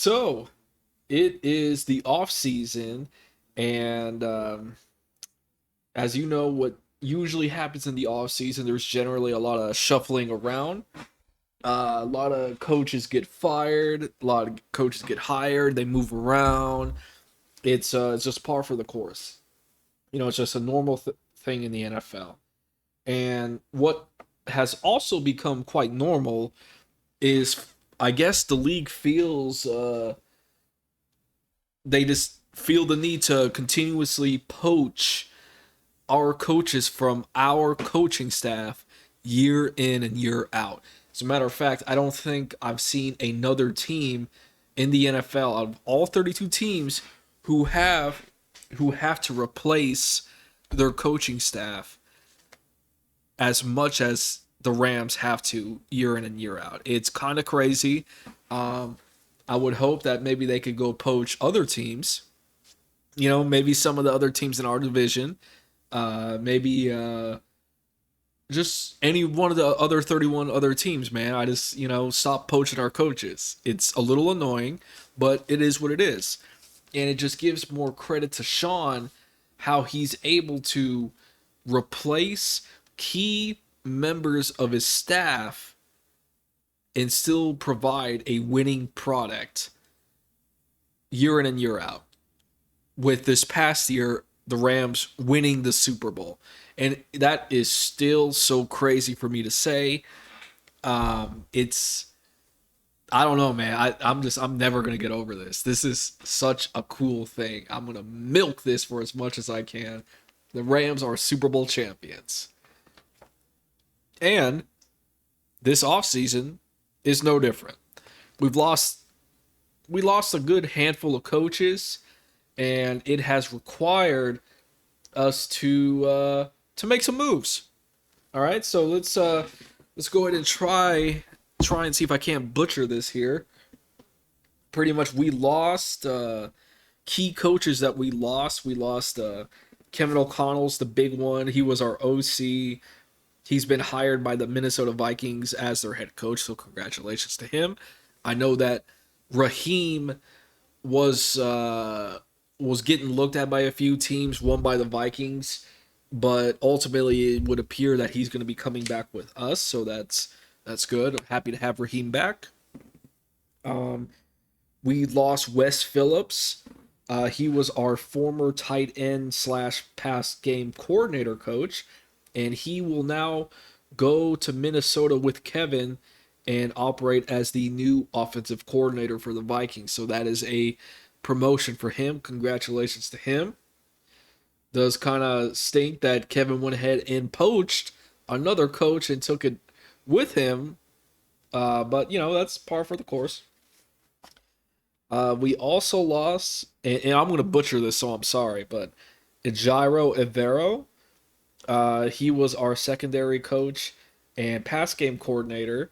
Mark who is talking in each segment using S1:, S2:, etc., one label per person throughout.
S1: So it is the off season, and as you know, what usually happens in the off season, there's generally a lot of shuffling around. A lot of coaches get fired. A lot of coaches get hired. They move around. It's just par for the course. It's just a normal thing in the NFL. And what has also become quite normal is, I guess, the league feels they just feel the need to continuously poach our coaches from our coaching staff year in and year out. As a matter of fact, I don't think I've seen another team in the NFL out of all 32 teams who have who have to replace their coaching staff as much as the Rams have to year in and year out. It's kind of crazy. Um, I would hope that maybe they could go poach other teams. Maybe some of the other teams in our division. Maybe just any one of the other 31 other teams, man. I just, stop poaching our coaches. It's a little annoying, but it is what it is. And it just gives more credit to Sean how he's able to replace key members of his staff and still provide a winning product year in and year out. With this past year, the Rams winning the Super Bowl. And that is still so crazy for me to say. It's I don't know, man. I'm never gonna get over this. This is such a cool thing. I'm gonna milk this for as much as I can. The Rams are Super Bowl champions. And this offseason is no different. We've lost we lost a good handful of coaches, and it has required us to make some moves. All right, so let's go ahead and try and see if I can't butcher this here. Pretty much, we lost key coaches that we lost. We lost Kevin O'Connell's the big one. He was our OC. He's been hired by the Minnesota Vikings as their head coach, so congratulations to him. I know that Raheem was was getting looked at by a few teams, one by the Vikings, but ultimately it would appear that he's going to be coming back with us, so that's good. I'm happy to have Raheem back. Um, we lost Wes Phillips. He was our former tight end slash pass game coordinator coach, and he will now go to Minnesota with Kevin and operate as the new offensive coordinator for the Vikings. So that is a promotion for him. Congratulations to him. Does kind of stink that Kevin went ahead and poached another coach and took it with him. But, that's par for the course. We also lost, and I'm going to butcher this, so I'm sorry, but Jairo Evero. He was our secondary coach and pass game coordinator,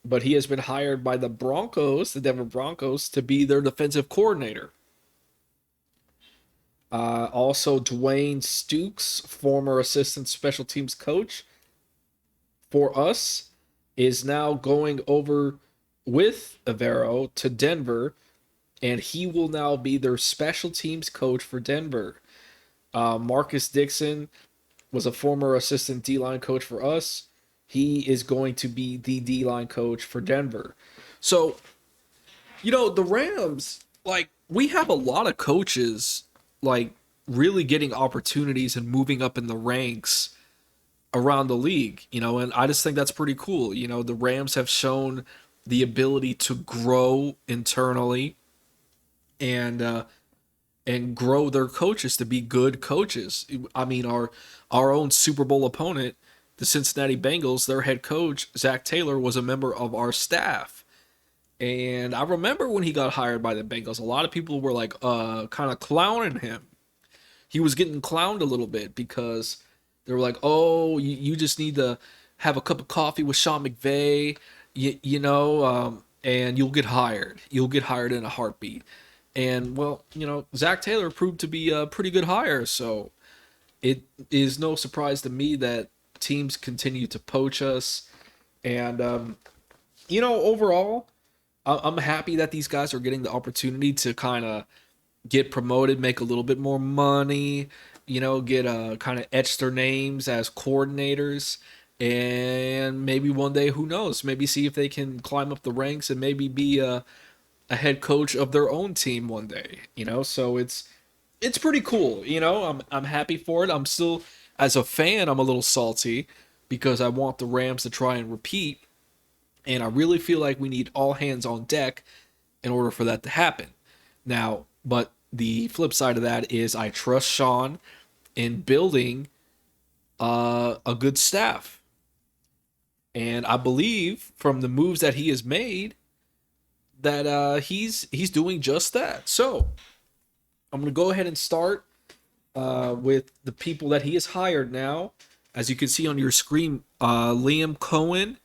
S1: but he has been hired by the Broncos, the Denver Broncos, to be their defensive coordinator. Also, Dwayne Stukes, former assistant special teams coach for us, is now going over with Avero to Denver, and he will now be their special teams coach for Denver. Marcus Dixon was a former assistant D line coach for us. He is going to be the D line coach for Denver. So, the Rams, like, we have a lot of coaches, like, really getting opportunities and moving up in the ranks around the league, and I just think that's pretty cool. The Rams have shown the ability to grow internally and and grow their coaches to be good coaches. I mean, our own Super Bowl opponent, the Cincinnati Bengals, their head coach, Zach Taylor, was a member of our staff. And I remember when he got hired by the Bengals, a lot of people were like kind of clowning him. He was getting clowned a little bit because they were like, "Oh, you just need to have a cup of coffee with Sean McVay, and you'll get hired. You'll get hired in a heartbeat." And well, Zach Taylor proved to be a pretty good hire, so it is no surprise to me that teams continue to poach us. And overall, I'm happy that these guys are getting the opportunity to kind of get promoted, make a little bit more money, get kind of etch their names as coordinators, and maybe one day, who knows, maybe see if they can climb up the ranks and maybe be a head coach of their own team one day. So it's pretty cool. I'm happy for it. I'm still, as a fan, I'm a little salty because I want the Rams to try and repeat, and I really feel like we need all hands on deck in order for that to happen. Now, but the flip side of that is I trust Sean in building a good staff. And I believe from the moves that he has made that he's doing just that. So I'm going to go ahead and start with the people that he has hired now. As you can see on your screen, Liam Cohen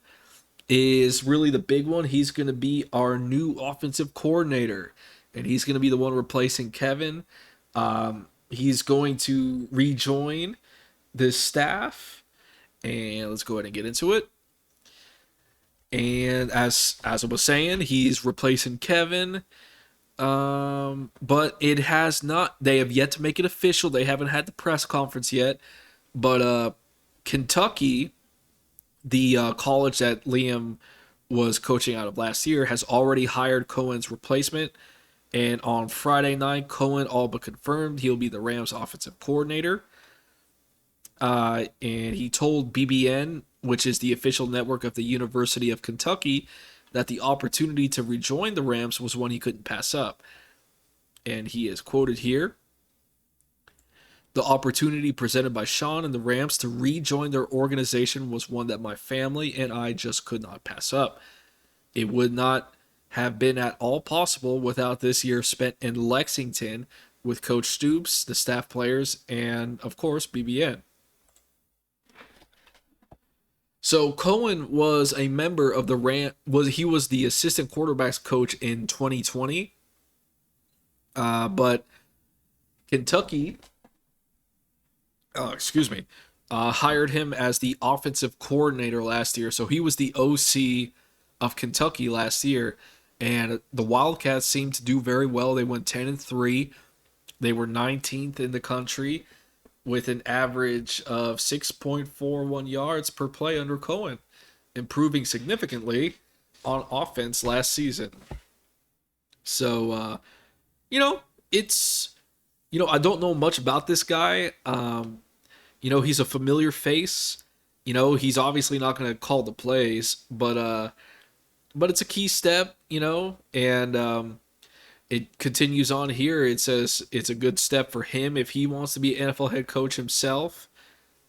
S1: is really the big one. He's going to be our new offensive coordinator, and he's going to be the one replacing Kevin. He's going to rejoin this staff, and let's go ahead and get into it. And as I was saying, he's replacing Kevin. But it has not. They have yet to make it official. They haven't had the press conference yet. But Kentucky, the college that Liam was coaching out of last year, has already hired Cohen's replacement. And on Friday night, Cohen all but confirmed he'll be the Rams' offensive coordinator. And he told BBN, which is the official network of the University of Kentucky, that the opportunity to rejoin the Rams was one he couldn't pass up. And he is quoted here. The opportunity presented by Sean and the Rams to rejoin their organization was one that my family and I just could not pass up. It would not have been at all possible without this year spent in Lexington with Coach Stoops, the staff players, and, of course, BBN. So Cohen was a member of the he was the assistant quarterbacks coach in 2020. But Kentucky, hired him as the offensive coordinator last year. So he was the OC of Kentucky last year, and the Wildcats seemed to do very well. They went 10-3. They were 19th in the country, with an average of 6.41 yards per play under Cohen, improving significantly on offense last season. So, it's, I don't know much about this guy. He's a familiar face. He's obviously not going to call the plays, but it's a key step, and it continues on here. It says it's a good step for him if he wants to be an NFL head coach himself.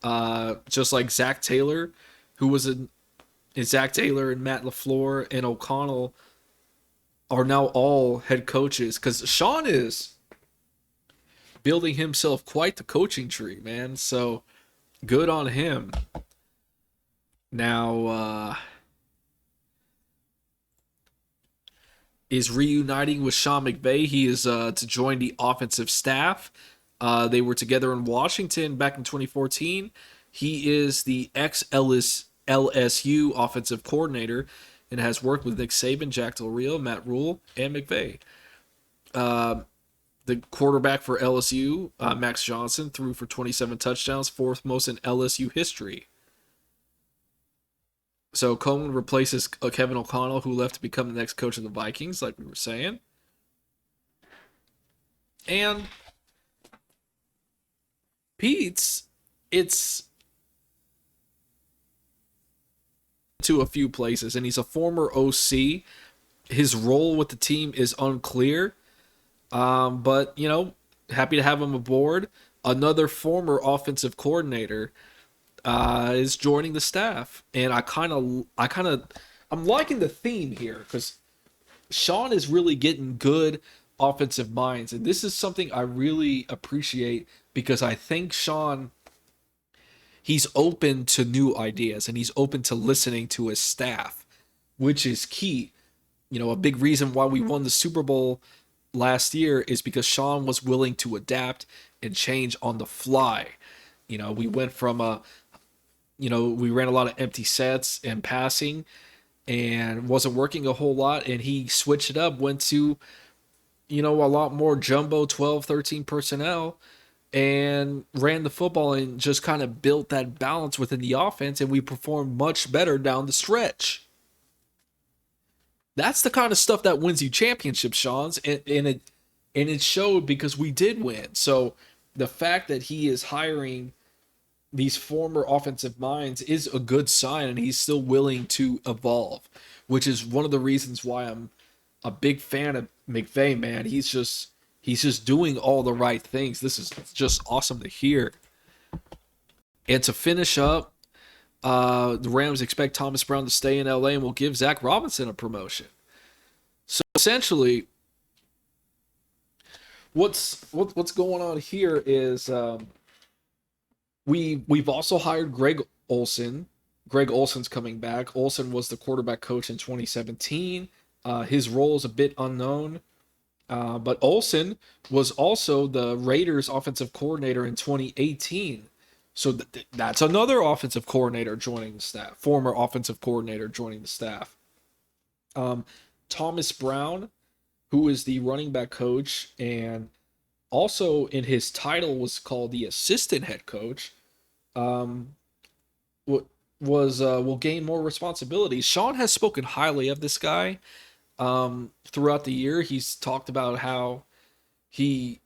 S1: Just like Zach Taylor, Zach Taylor and Matt LaFleur and O'Connell are now all head coaches, because Sean is building himself quite the coaching tree, man. So good on him. Now, is reuniting with Sean McVay. He is to join the offensive staff. They were together in Washington back in 2014. He is the ex-LSU offensive coordinator and has worked with Nick Saban, Jack Del Rio, Matt Rule, and McVay. The quarterback for LSU, Max Johnson, threw for 27 touchdowns, fourth most in LSU history. So Cohen replaces Kevin O'Connell, who left to become the next coach of the Vikings, like we were saying. And Pete's, it's to a few places, and he's a former OC. His role with the team is unclear, but happy to have him aboard. Another former offensive coordinator is joining the staff, and I'm liking the theme here, because Sean is really getting good offensive minds, and this is something I really appreciate, because I think Sean, he's open to new ideas and he's open to listening to his staff, which is key. A big reason why we won the Super Bowl last year is because Sean was willing to adapt and change on the fly. We went from we ran a lot of empty sets and passing, and wasn't working a whole lot, and he switched it up, went to, a lot more jumbo 12, 13 personnel, and ran the football and just kind of built that balance within the offense, and we performed much better down the stretch. That's the kind of stuff that wins you championships, Sean's, and it showed because we did win. So the fact that he is hiring these former offensive minds is a good sign, and he's still willing to evolve, which is one of the reasons why I'm a big fan of McVay, man. He's just doing all the right things. This is just awesome to hear. And to finish up, the Rams expect Thomas Brown to stay in LA and will give Zach Robinson a promotion. So essentially, what's going on here is we've also hired Greg Olsen. Greg Olsen's coming back. Olsen was the quarterback coach in 2017. His role is a bit unknown, but Olsen was also the Raiders offensive coordinator in 2018. So that's another offensive coordinator joining the staff, former offensive coordinator joining the staff. Thomas Brown, who is the running back coach, and also in his title was called the assistant head coach, will gain more responsibilities. Sean has spoken highly of this guy throughout the year. He's talked about how he's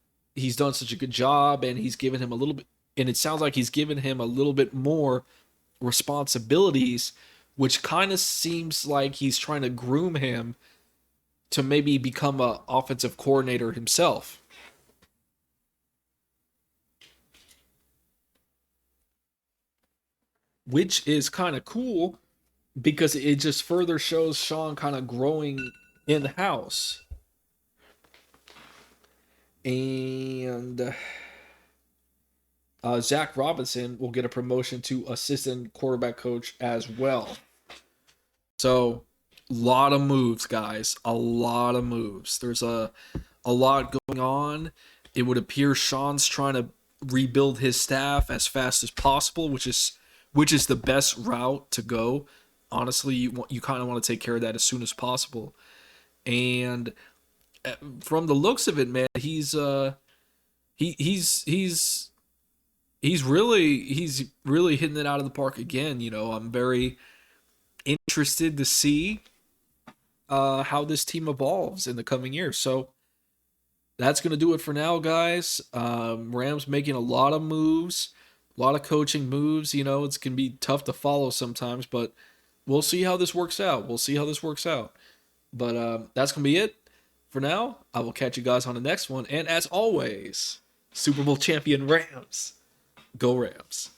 S1: done such a good job, and he's given him a little bit, and it sounds like he's given him a little bit more responsibilities, which kind of seems like he's trying to groom him to maybe become an offensive coordinator himself. Which is kind of cool because it just further shows Sean kind of growing in the house. And Zach Robinson will get a promotion to assistant quarterback coach as well. So, a lot of moves, guys. A lot of moves. There's a lot going on. It would appear Sean's trying to rebuild his staff as fast as possible, which is the best route to go. Honestly, you kind of want to take care of that as soon as possible. And from the looks of it, man, he's really hitting it out of the park again. I'm very interested to see how this team evolves in the coming years. So that's going to do it for now, guys. Rams making a lot of moves, a lot of coaching moves. It's going to be tough to follow sometimes, but we'll see how this works out. But that's going to be it for now. I will catch you guys on the next one. And as always, Super Bowl champion Rams. Go Rams.